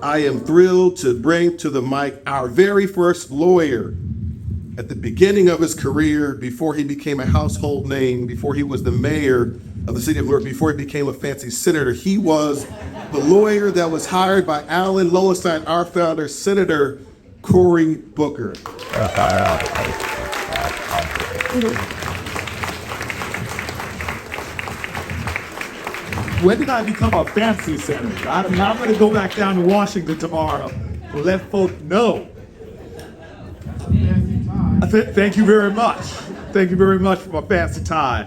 I am thrilled to bring to the mic our very first lawyer. At the beginning of his career, before he became a household name, before he was the mayor of the city of Newark, before he became a fancy senator, he was the lawyer that was hired by Alan Lowenstein, our founder, Senator Cory Booker. When did I become a fancy senator? I'm not going to go back down to Washington tomorrow and let folk know. Thank you very much. Thank you very much for my fancy tie.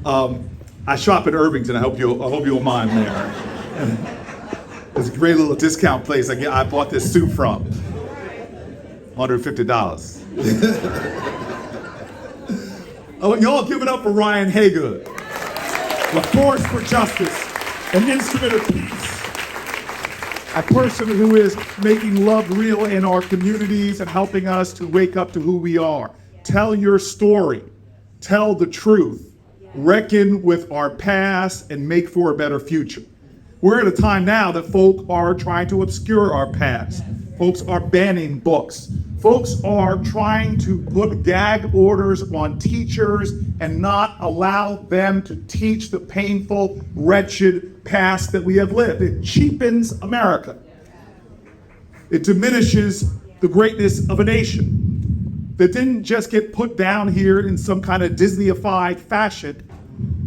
I shop at Irvington. I hope you'll mind there. It's a great little discount place. I bought this suit from. $150. Oh, y'all give it up for Ryan Haygood. A force for justice, an instrument of peace. A person who is making love real in our communities and helping us to wake up to who we are. Tell your story. Tell the truth. Reckon with our past and make for a better future. We're at a time now that folk are trying to obscure our past. Folks are banning books. Folks are trying to put gag orders on teachers and not allow them to teach the painful, wretched past that we have lived. It cheapens America. It diminishes the greatness of a nation that didn't just get put down here in some kind of Disney-ified fashion.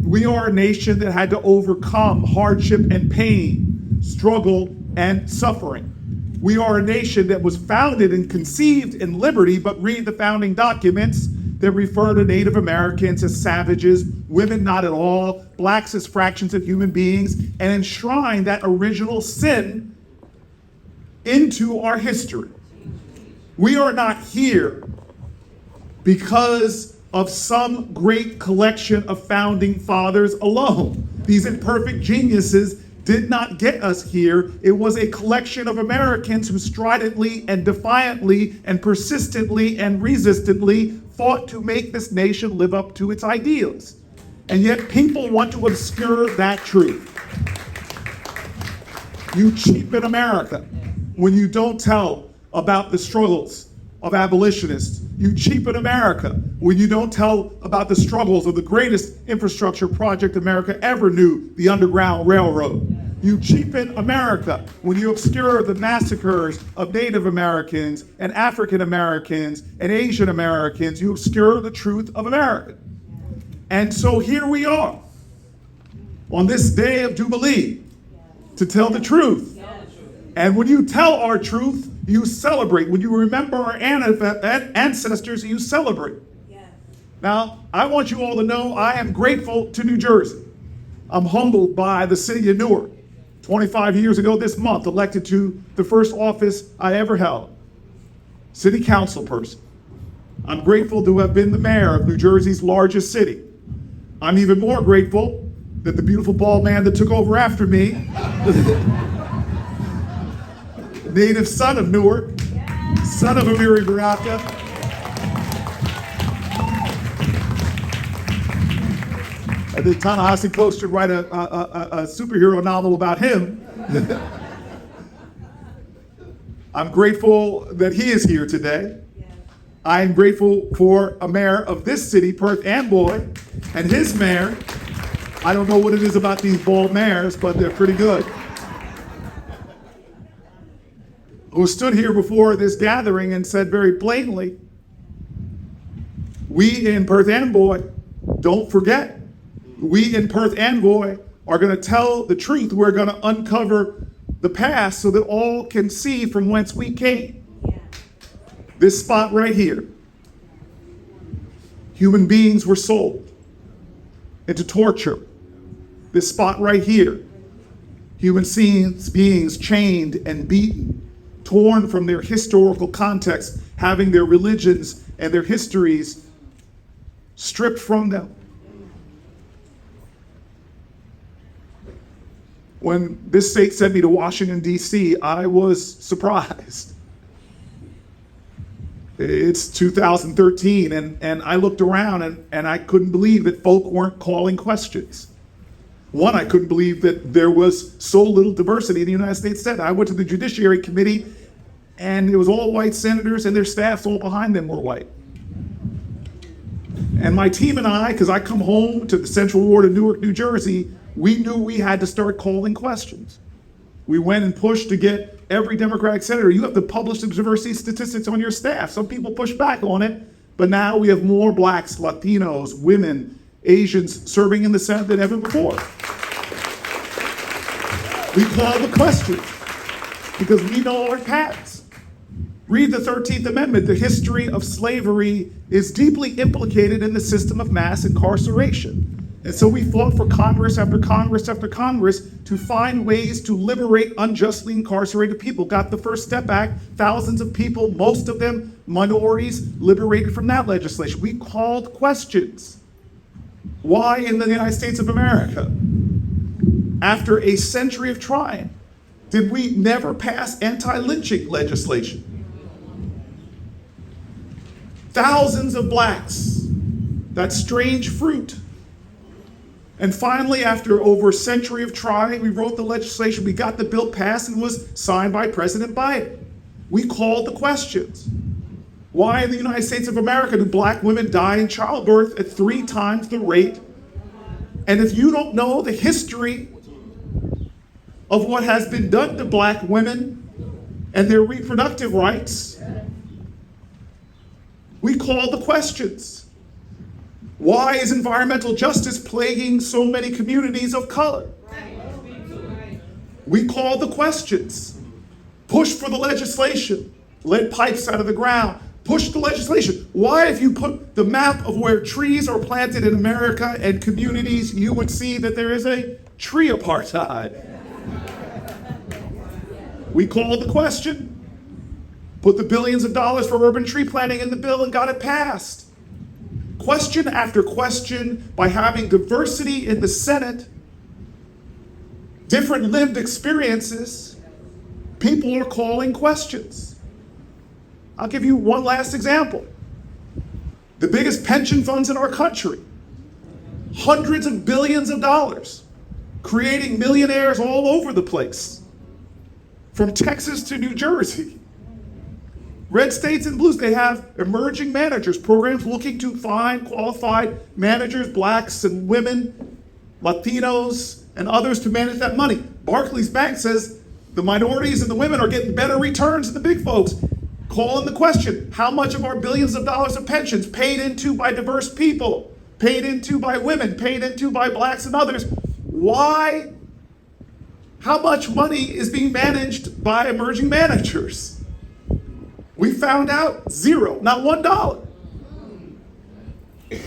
We are a nation that had to overcome hardship and pain, struggle and suffering. We are a nation that was founded and conceived in liberty, but read the founding documents that refer to Native Americans as savages, women not at all, blacks as fractions of human beings, and enshrine that original sin into our history. We are not here because of some great collection of founding fathers alone. These imperfect geniuses did not get us here. It was a collection of Americans who stridently and defiantly and persistently and resistantly fought to make this nation live up to its ideals. And yet people want to obscure that truth. You cheapen America when you don't tell about the struggles of abolitionists. You cheapen America when you don't tell about the struggles of the greatest infrastructure project America ever knew, the Underground Railroad. You cheapen America when you obscure the massacres of Native Americans and African Americans and Asian Americans. You obscure the truth of America. And so here we are on this day of Jubilee to tell the truth. And when you tell our truth, you celebrate. When you remember our ancestors, you celebrate. Now, I want you all to know I am grateful to New Jersey. I'm humbled by the city of Newark. 25 years ago this month, elected to the first office I ever held, city council person. I'm grateful to have been the mayor of New Jersey's largest city. I'm even more grateful that the beautiful bald man that took over after me, native son of Newark, son of Amiri Baraka, the Ta-Nehisi Coast should write a superhero novel about him. I'm grateful that he is here today. I am grateful for a mayor of this city, Perth Amboy, and his mayor. I don't know what it is about these bald mayors, but they're pretty good. Who stood here before this gathering and said very blatantly, we in Perth Amboy don't forget. We in Perth Amboy are going to tell the truth. We're going to uncover the past so that all can see from whence we came. This spot right here. Human beings were sold into torture. This spot right here. Human beings chained and beaten, torn from their historical context, having their religions and their histories stripped from them. When this state sent me to Washington, D.C., I was surprised. It's 2013, and I looked around and I couldn't believe that folk weren't calling questions. One, I couldn't believe that there was so little diversity in the United States Senate. I went to the Judiciary Committee, and it was all white senators, and their staffs all behind them were white. And my team and I, because I come home to the Central Ward of Newark, New Jersey, we knew we had to start calling questions. We went and pushed to get every Democratic senator, you have to publish the diversity statistics on your staff. Some people pushed back on it, but now we have more blacks, Latinos, women, Asians serving in the Senate than ever before. We call the questions because we know our paths. Read the 13th Amendment. The history of slavery is deeply implicated in the system of mass incarceration. And so we fought for Congress after Congress after Congress to find ways to liberate unjustly incarcerated people. Got the First Step Act, thousands of people, most of them minorities, liberated from that legislation. We called questions. Why in the United States of America, after a century of trying, did we never pass anti-lynching legislation? Thousands of blacks, that strange fruit. And finally, after over a century of trying, we wrote the legislation, we got the bill passed and was signed by President Biden. We called the questions. Why in the United States of America do black women die in childbirth at 3 times the rate? And if you don't know the history of what has been done to black women and their reproductive rights, we call the questions. Why is environmental justice plaguing so many communities of color? We call the questions. Push for the legislation. Lead pipes out of the ground. Push the legislation. Why, if you put the map of where trees are planted in America and communities, you would see that there is a tree apartheid. We called the question. Put the billions of dollars for urban tree planting in the bill and got it passed. Question after question, by having diversity in the Senate, different lived experiences, people are calling questions. I'll give you one last example. The biggest pension funds in our country, hundreds of billions of dollars, creating millionaires all over the place, from Texas to New Jersey. Red states and blues, they have emerging managers, programs looking to find qualified managers, blacks and women, Latinos, and others to manage that money. Barclays Bank says the minorities and the women are getting better returns than the big folks. Calling the question, how much of our billions of dollars of pensions paid into by diverse people, paid into by women, paid into by blacks and others? Why? How much money is being managed by emerging managers? We found out zero, not $1. It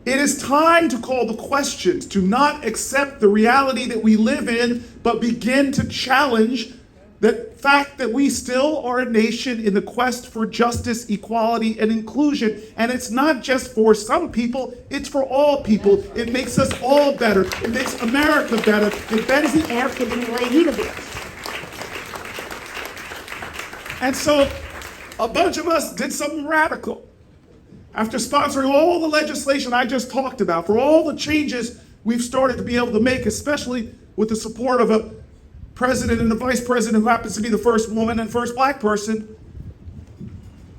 is time to call the questions, to not accept the reality that we live in, but begin to challenge the fact that we still are a nation in the quest for justice, equality, and inclusion. And it's not just for some people, it's for all people. It makes us all better. It makes America better. It betters the African universe. And so a bunch of us did something radical. After sponsoring all the legislation I just talked about, for all the changes we've started to be able to make, especially with the support of a president and a vice president who happens to be the first woman and first black person,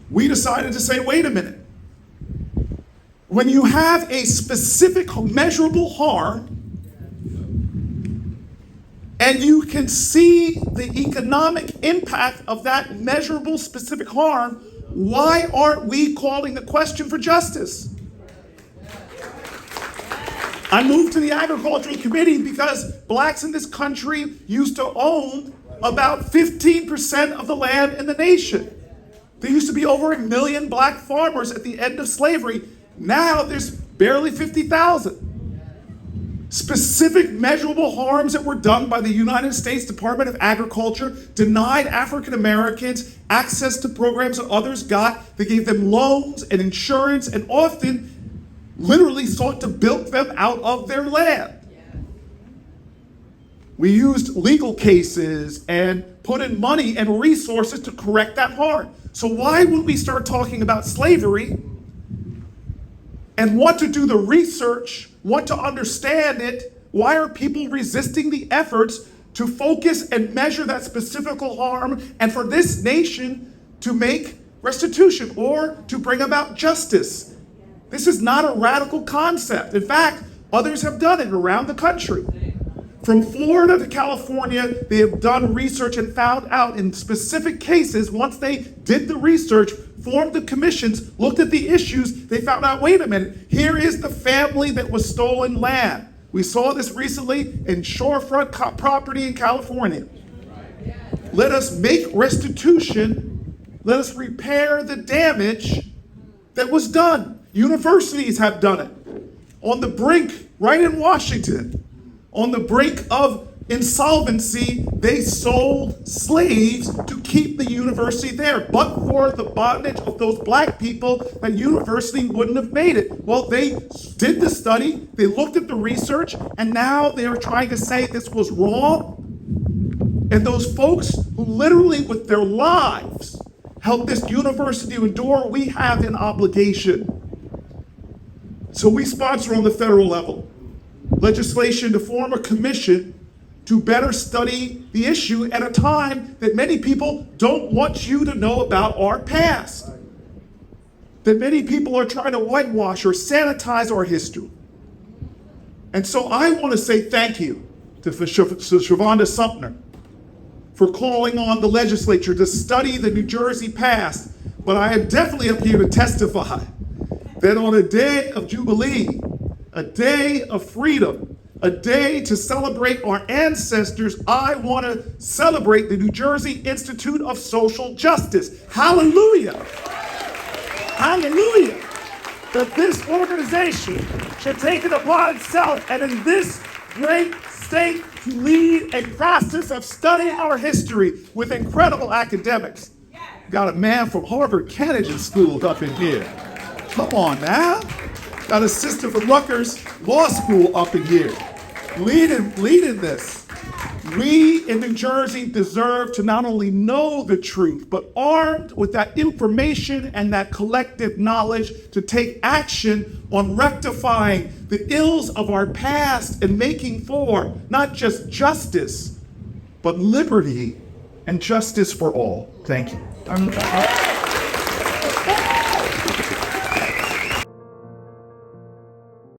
we decided to say, wait a minute. When you have a specific measurable harm, and you can see the economic impact of that measurable specific harm, why aren't we calling the question for justice? I moved to the Agricultural Committee because blacks in this country used to own about 15% of the land in the nation. There used to be over 1 million black farmers at the end of slavery. Now there's barely 50,000. Specific measurable harms that were done by the United States Department of Agriculture denied African Americans access to programs that others got. They gave them loans and insurance and often literally sought to bilk them out of their land. We used legal cases and put in money and resources to correct that harm. So why would we start talking about slavery and want to do the research, want to understand it, Why are people resisting the efforts to focus and measure that specific harm and for this nation to make restitution or to bring about justice? This is not a radical concept. In fact, others have done it around the country. From Florida to California, they have done research and found out in specific cases, once they did the research, formed the commissions, looked at the issues, they found out, wait a minute, here is the family that was stolen land. We saw this recently in shorefront property in California. Let us make restitution. Let us repair the damage that was done. Universities have done it. On the brink, right in Washington, on the brink of insolvency, they sold slaves to keep the university there. But for the bondage of those black people, that university wouldn't have made it. Well, they did the study, they looked at the research, and now they are trying to say this was wrong. And those folks who literally with their lives helped this university endure, we have an obligation. So we sponsor on the federal level legislation to form a commission to better study the issue at a time that many people don't want you to know about our past. That many people are trying to whitewash or sanitize our history. And so I want to say thank you to Shavonda Sumter for calling on the legislature to study the New Jersey past. But I am definitely up here to testify that on a day of Jubilee, a day of freedom, a day to celebrate our ancestors, I want to celebrate the New Jersey Institute of Social Justice. Hallelujah! Hallelujah! That this organization should take it upon itself and in this great state to lead a process of studying our history with incredible academics. Got a man from Harvard Kennedy School up in here. Come on now. Got a sister from Rutgers Law School up in here. Leading this. We in New Jersey deserve to not only know the truth, but armed with that information and that collective knowledge to take action on rectifying the ills of our past and making for not just justice, but liberty and justice for all. Thank you.